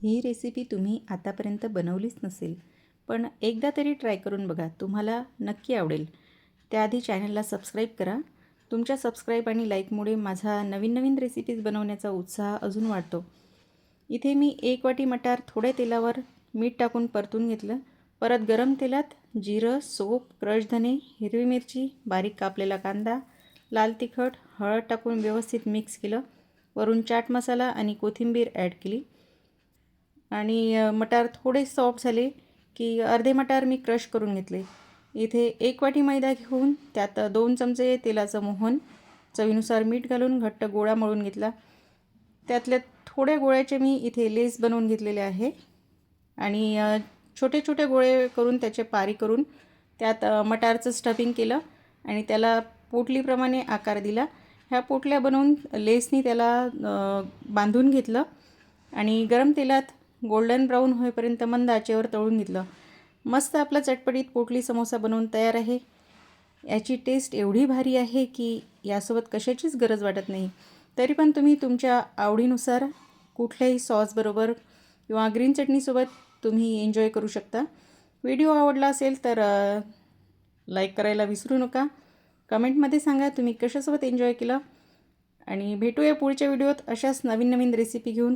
ही recipe तुम्ही आतापर्यंत बनवलीच नसेल, पण एकदा तरी ट्राय करून बघा, तुम्हाला नक्की आवडेल. त्याआधी चॅनलला सबस्क्राईब करा. तुमच्या सबस्क्राईब आणि लाईकमुळे माझा नवीन नवीन रेसिपीज बनवण्याचा उत्साह अजून वाढतो. इथे मी 1 वाटी मटार थोड्या तेलावर मीठ टाकून परतून घेतलं. परत गरम तेलात जिरं, सोप, क्रश धने, हिरवी मिरची, बारीक कापलेला कांदा, लाल तिखट, हळद टाकून व्यवस्थित मिक्स केलं. वरून चाट मसाला आणि कोथिंबीर ॲड केली आणि मटार थोडे सॉफ्ट झाले की अर्धे मटार मी क्रश करून घेतले. इथे 1 वाटी मैदा घेऊन त्यात 2 चमचे तेलाचं मोहन, चवीनुसार मीठ घालून घट्ट गोळा मळून घेतला. त्यातल्या थोड्या गोळ्याचे मी इथे लेस बनवून घेतलेले आहे आणि छोटे छोटे गोळे करून त्याचे पारी करून त्यात मटारचं स्टफिंग केलं आणि त्याला पोटलीप्रमाणे आकार दिला. ह्या पोटल्या बनवून लेसनी त्याला बांधून घेतलं आणि गरम तेलात गोल्डन ब्राऊन होईपर्यंत मंद आचेवर तळून घेतलं. मस्त आपला चटपटीत पोटली समोसा बनवून तयार आहे. याची टेस्ट एवढी भारी आहे की यासोबत कशाचीच गरज वाटत नाही. तरी पण तुम्ही तुमच्या आवडीनुसार कुठल्याही सॉसबरोबर किंवा ग्रीन चटणीसोबत तुम्ही एन्जॉय करू शकता. व्हिडिओ आवडला असेल तर लाईक करायला विसरू नका. कमेंटमध्ये सांगा तुम्ही कशासोबत एन्जॉय केलं आणि भेटूया पुढच्या व्हिडिओत अशाच नवीन नवीन रेसिपी घेऊन.